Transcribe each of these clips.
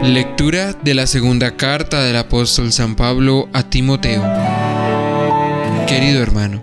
Lectura de la segunda carta del apóstol San Pablo a Timoteo. Querido hermano,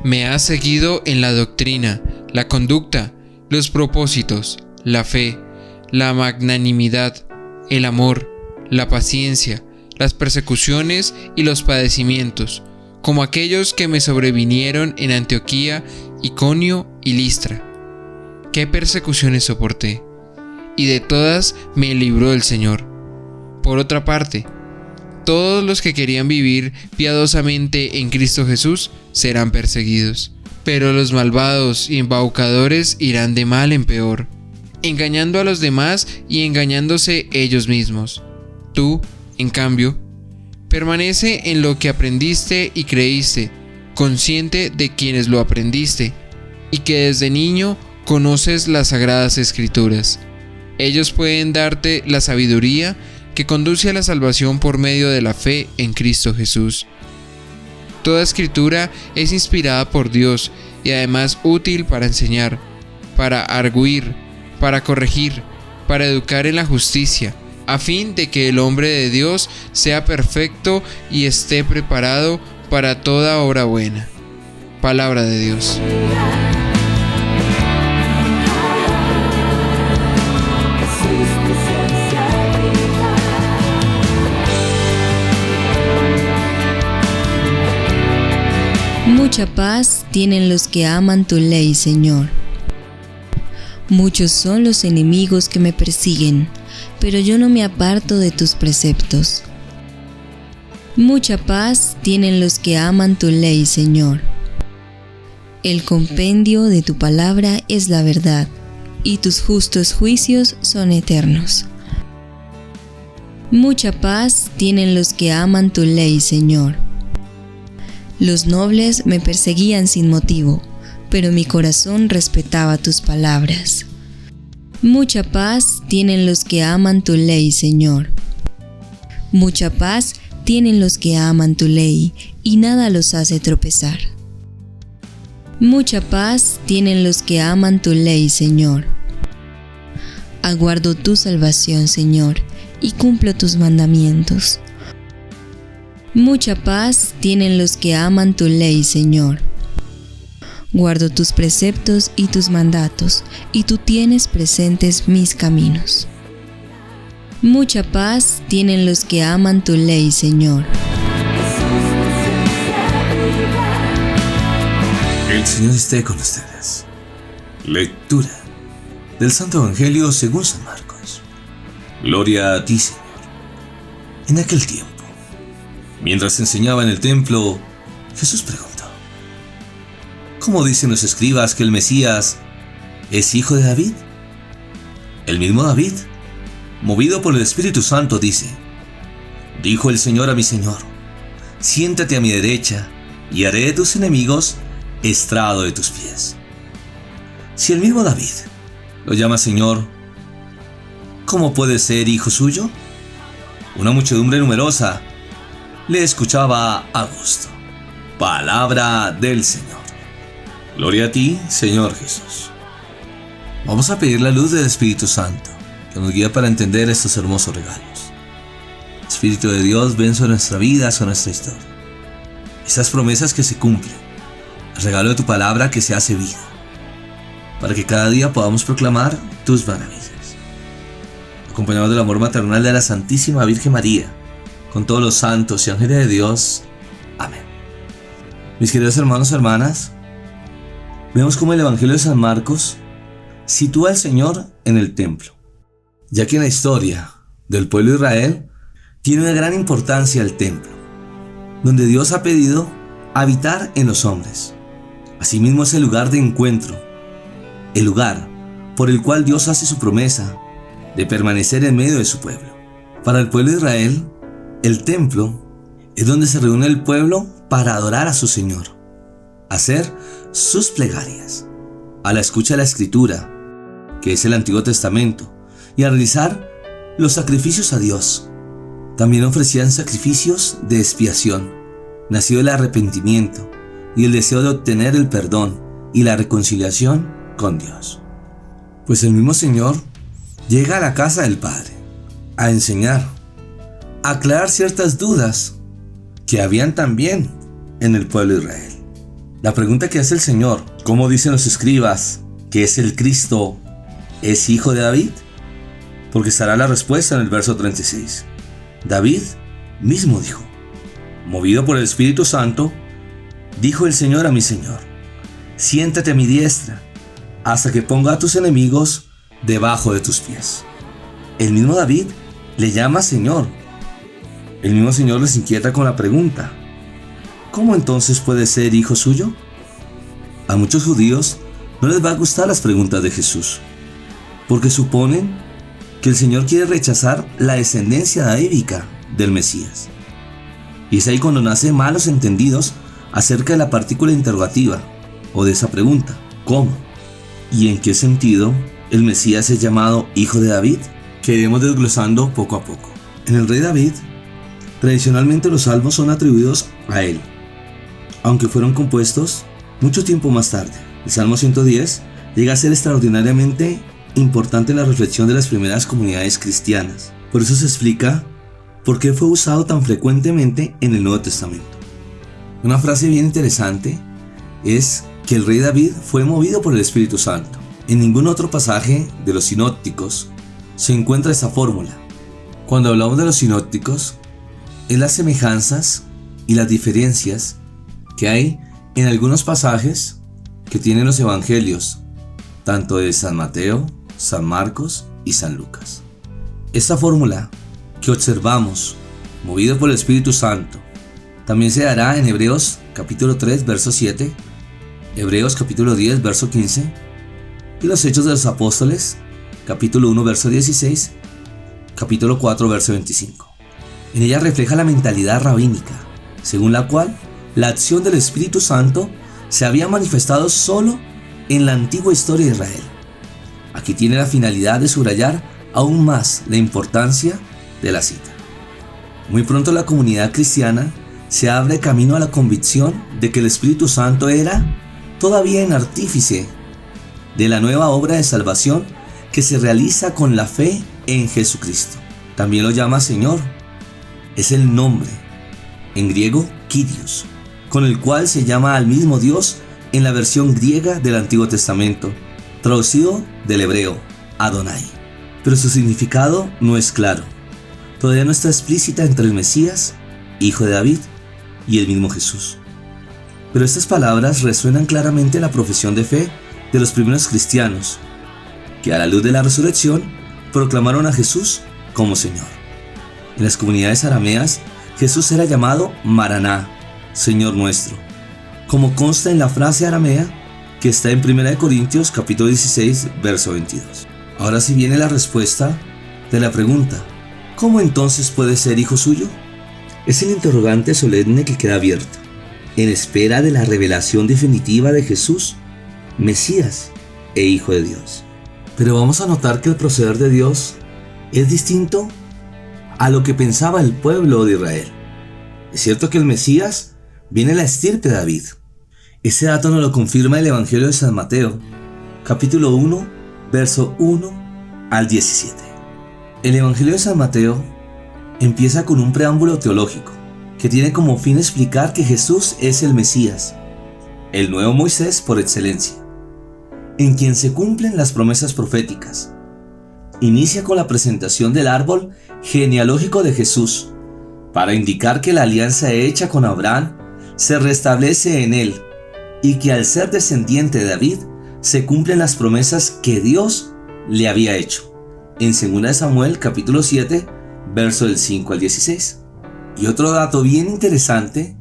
me has seguido en la doctrina, la conducta, los propósitos, la fe, la magnanimidad, el amor, la paciencia, las persecuciones y los padecimientos, como aquellos que me sobrevinieron en Antioquía, Iconio y Listra. ¿Qué persecuciones soporté? Y de todas me libró el Señor. Por otra parte, todos los que querían vivir piadosamente en Cristo Jesús serán perseguidos, pero los malvados y embaucadores irán de mal en peor, engañando a los demás y engañándose ellos mismos. Tú, en cambio, permanece en lo que aprendiste y creíste, consciente de quienes lo aprendiste, y que desde niño conoces las Sagradas Escrituras. Ellos pueden darte la sabiduría que conduce a la salvación por medio de la fe en Cristo Jesús. Toda escritura es inspirada por Dios y además útil para enseñar, para argüir, para corregir, para educar en la justicia, a fin de que el hombre de Dios sea perfecto y esté preparado para toda obra buena. Palabra de Dios. Mucha paz tienen los que aman tu ley, Señor. Muchos son los enemigos que me persiguen, pero yo no me aparto de tus preceptos. Mucha paz tienen los que aman tu ley, Señor. El compendio de tu palabra es la verdad, y tus justos juicios son eternos. Mucha paz tienen los que aman tu ley, Señor. Los nobles me perseguían sin motivo, pero mi corazón respetaba tus palabras. Mucha paz tienen los que aman tu ley, Señor. Mucha paz tienen los que aman tu ley, y nada los hace tropezar. Mucha paz tienen los que aman tu ley, Señor. Aguardo tu salvación, Señor, y cumplo tus mandamientos. Mucha paz tienen los que aman tu ley, Señor. Guardo tus preceptos y tus mandatos, y tú tienes presentes mis caminos. Mucha paz tienen los que aman tu ley, Señor. El Señor esté con ustedes. Lectura del Santo Evangelio según San Marcos. Gloria a ti, Señor. En aquel tiempo, mientras enseñaba en el templo, Jesús preguntó: ¿cómo dicen los escribas que el Mesías es hijo de David? El mismo David, movido por el Espíritu Santo, dice: dijo el Señor a mi Señor, siéntate a mi derecha y haré de tus enemigos estrado de tus pies. Si el mismo David lo llama Señor, ¿cómo puede ser hijo suyo? Una muchedumbre numerosa le escuchaba a gusto. Palabra del Señor. Gloria a ti, Señor Jesús. Vamos a pedir la luz del Espíritu Santo, que nos guíe para entender estos hermosos regalos. Espíritu de Dios, ven sobre nuestra vida, sobre nuestra historia. Esas promesas que se cumplen, el regalo de tu palabra que se hace vida, para que cada día podamos proclamar tus maravillas. Acompañados del amor maternal de la Santísima Virgen María, con todos los santos y ángeles de Dios. Amén. Mis queridos hermanos y hermanas, vemos cómo el Evangelio de San Marcos sitúa al Señor en el templo, ya que en la historia del pueblo de Israel tiene una gran importancia el templo, donde Dios ha pedido habitar en los hombres. Asimismo es el lugar de encuentro, el lugar por el cual Dios hace su promesa de permanecer en medio de su pueblo. Para el pueblo de Israel, el templo es donde se reúne el pueblo para adorar a su Señor, hacer sus plegarias, a la escucha de la Escritura, que es el Antiguo Testamento, y a realizar los sacrificios a Dios. También ofrecían sacrificios de expiación, nacido del arrepentimiento y el deseo de obtener el perdón y la reconciliación con Dios. Pues el mismo Señor llega a la casa del Padre, a enseñar, a aclarar ciertas dudas que habían también en el pueblo de Israel. La pregunta que hace el Señor, ¿cómo dicen los escribas que es el Cristo, es hijo de David? Porque estará la respuesta en el verso 36. David mismo dijo, movido por el Espíritu Santo, dijo el Señor a mi Señor, siéntate a mi diestra, hasta que ponga a tus enemigos debajo de tus pies. El mismo David le llama Señor. El mismo Señor les inquieta con la pregunta, ¿cómo entonces puede ser hijo suyo? A muchos judíos no les va a gustar las preguntas de Jesús, porque suponen que el Señor quiere rechazar la descendencia davídica del Mesías. Y es ahí cuando nacen malos entendidos acerca de la partícula interrogativa o de esa pregunta, ¿cómo? ¿Y en qué sentido el Mesías es llamado hijo de David? Que iremos desglosando poco a poco. En el rey David, tradicionalmente los salmos son atribuidos a él, aunque fueron compuestos mucho tiempo más tarde. El Salmo 110 llega a ser extraordinariamente importante en la reflexión de las primeras comunidades cristianas. Por eso se explica por qué fue usado tan frecuentemente en el Nuevo Testamento. Una frase bien interesante es que el rey David fue movido por el Espíritu Santo. En ningún otro pasaje de los sinópticos se encuentra esa fórmula. Cuando hablamos de los sinópticos, es las semejanzas y las diferencias que hay en algunos pasajes que tienen los evangelios, tanto de San Mateo, San Marcos y San Lucas. Esta fórmula que observamos, movido por el Espíritu Santo, también se dará en Hebreos capítulo 3, verso 7, Hebreos capítulo 10, verso 15, y los Hechos de los Apóstoles, capítulo 1, verso 16, capítulo 4, verso 25. En ella refleja la mentalidad rabínica, según la cual la acción del Espíritu Santo se había manifestado solo en la antigua historia de Israel. Aquí tiene la finalidad de subrayar aún más la importancia de la cita. Muy pronto la comunidad cristiana se abre camino a la convicción de que el Espíritu Santo era todavía en artífice de la nueva obra de salvación que se realiza con la fe en Jesucristo. También lo llama Señor. Es el nombre, en griego, Kyrios, con el cual se llama al mismo Dios en la versión griega del Antiguo Testamento, traducido del hebreo, Adonai. Pero su significado no es claro. Todavía no está explícita entre el Mesías, hijo de David, y el mismo Jesús. Pero estas palabras resuenan claramente en la profesión de fe de los primeros cristianos, que a la luz de la resurrección proclamaron a Jesús como Señor. En las comunidades arameas, Jesús era llamado Maraná, Señor nuestro, como consta en la frase aramea que está en 1 Corintios capítulo 16, verso 22. Ahora sí viene la respuesta de la pregunta, ¿cómo entonces puede ser hijo suyo? Es el interrogante solemne que queda abierto, en espera de la revelación definitiva de Jesús, Mesías e Hijo de Dios. Pero vamos a notar que el proceder de Dios es distinto a lo que pensaba el pueblo de Israel. Es cierto que el Mesías viene de la estirpe de David. Ese dato nos lo confirma el Evangelio de San Mateo, capítulo 1, verso 1 al 17. El Evangelio de San Mateo empieza con un preámbulo teológico que tiene como fin explicar que Jesús es el Mesías, el nuevo Moisés por excelencia, en quien se cumplen las promesas proféticas. Inicia con la presentación del árbol genealógico de Jesús, para indicar que la alianza hecha con Abraham se restablece en él y que al ser descendiente de David se cumplen las promesas que Dios le había hecho. En 2 Samuel capítulo 7, verso del 5 al 16. Y otro dato bien interesante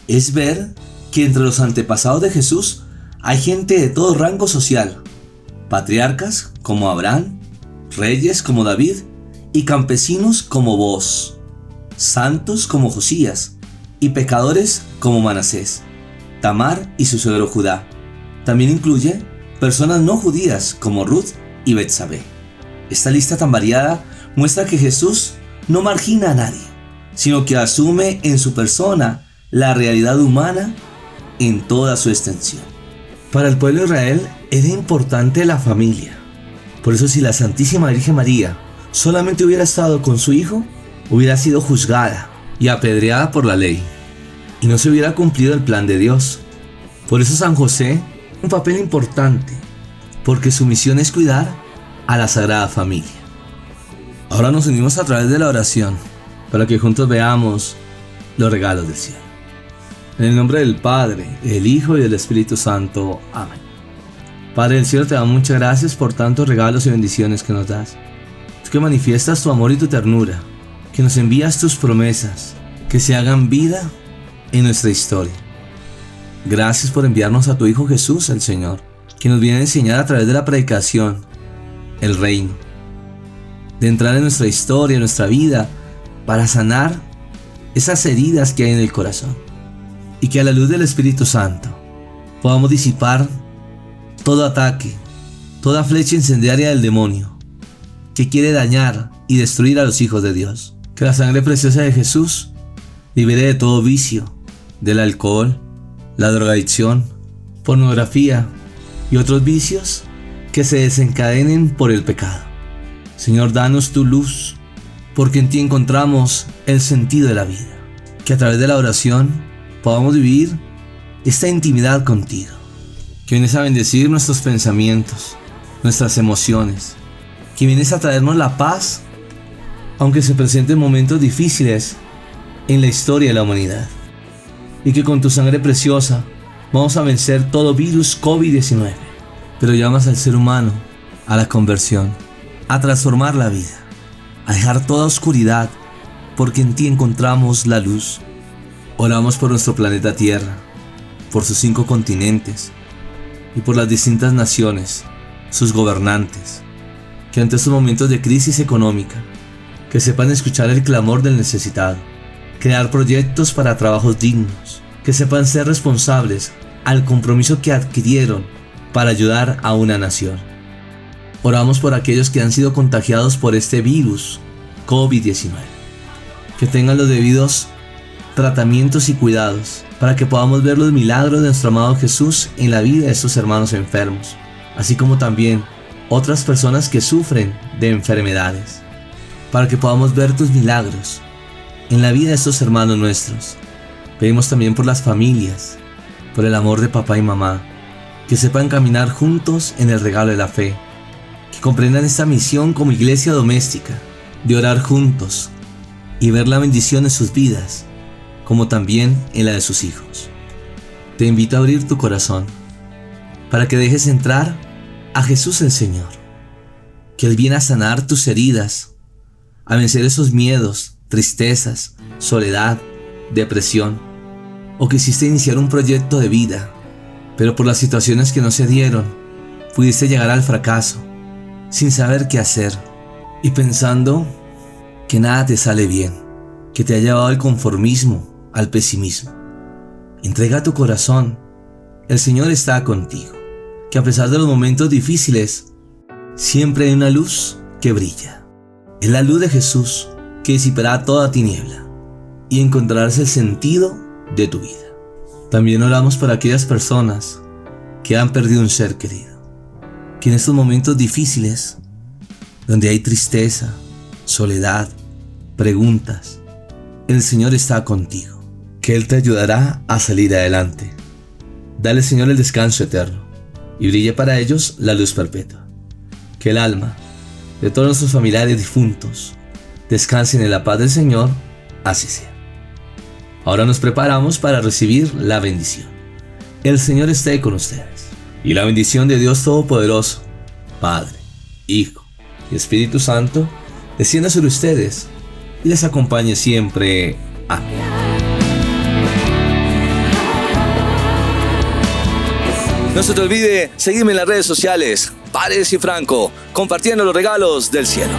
es ver que entre los antepasados de Jesús hay gente de todo rango social, patriarcas como Abraham, reyes como David y campesinos como Booz, santos como Josías y pecadores como Manasés, Tamar y su suegro Judá. También incluye personas no judías como Ruth y Betsabé. Esta lista tan variada muestra que Jesús no margina a nadie, sino que asume en su persona la realidad humana en toda su extensión. Para el pueblo de Israel era importante la familia. Por eso si la Santísima Virgen María solamente hubiera estado con su hijo, hubiera sido juzgada y apedreada por la ley, y no se hubiera cumplido el plan de Dios. Por eso San José, un papel importante, porque su misión es cuidar a la Sagrada Familia. Ahora nos unimos a través de la oración, para que juntos veamos los regalos del cielo. En el nombre del Padre, del Hijo y del Espíritu Santo. Amén. Padre del cielo, te damos muchas gracias por tantos regalos y bendiciones que nos das. Tú que manifiestas tu amor y tu ternura, que nos envías tus promesas, que se hagan vida en nuestra historia. Gracias por enviarnos a tu Hijo Jesús, el Señor, que nos viene a enseñar a través de la predicación el reino, de entrar en nuestra historia, en nuestra vida, para sanar esas heridas que hay en el corazón, y que a la luz del Espíritu Santo podamos disipar todo ataque, toda flecha incendiaria del demonio que quiere dañar y destruir a los hijos de Dios. Que la sangre preciosa de Jesús libere de todo vicio, del alcohol, la drogadicción, pornografía y otros vicios que se desencadenen por el pecado. Señor, danos tu luz, porque en ti encontramos el sentido de la vida. Que a través de la oración podamos vivir esta intimidad contigo, que vienes a bendecir nuestros pensamientos, nuestras emociones, que vienes a traernos la paz, aunque se presenten momentos difíciles en la historia de la humanidad, y que con tu sangre preciosa vamos a vencer todo virus COVID-19, pero llamas al ser humano a la conversión, a transformar la vida, a dejar toda oscuridad, porque en ti encontramos la luz. Oramos por nuestro planeta Tierra, por sus 5 continentes y por las distintas naciones, sus gobernantes, que ante estos momentos de crisis económica, que sepan escuchar el clamor del necesitado, crear proyectos para trabajos dignos, que sepan ser responsables al compromiso que adquirieron para ayudar a una nación. Oramos por aquellos que han sido contagiados por este virus COVID-19, que tengan los debidos tratamientos y cuidados para que podamos ver los milagros de nuestro amado Jesús en la vida de estos hermanos enfermos, así como también otras personas que sufren de enfermedades, para que podamos ver tus milagros en la vida de estos hermanos nuestros. Pedimos también por las familias, por el amor de papá y mamá, que sepan caminar juntos en el regalo de la fe, que comprendan esta misión como iglesia doméstica, de orar juntos y ver la bendición en sus vidas, como también en la de sus hijos. Te invito a abrir tu corazón, para que dejes entrar a Jesús el Señor, que Él viene a sanar tus heridas, a vencer esos miedos, tristezas, soledad, depresión, o quisiste iniciar un proyecto de vida, pero por las situaciones que no se dieron, pudiste llegar al fracaso, sin saber qué hacer, y pensando que nada te sale bien, que te ha llevado al conformismo, al pesimismo. Entrega tu corazón, el Señor está contigo, que a pesar de los momentos difíciles, siempre hay una luz que brilla. Es la luz de Jesús que disipará toda tiniebla y encontrarás el sentido de tu vida. También oramos por aquellas personas que han perdido un ser querido, que en estos momentos difíciles, donde hay tristeza, soledad, preguntas, el Señor está contigo, que Él te ayudará a salir adelante. Dale, Señor, el descanso eterno y brille para ellos la luz perpetua. Que el alma de todos nuestros familiares difuntos descansen en la paz del Señor, así sea. Ahora nos preparamos para recibir la bendición. El Señor esté con ustedes, y la bendición de Dios Todopoderoso, Padre, Hijo y Espíritu Santo, descienda sobre ustedes y les acompañe siempre. Amén. No se te olvide seguirme en las redes sociales, Paredes y Franco, compartiendo los regalos del cielo.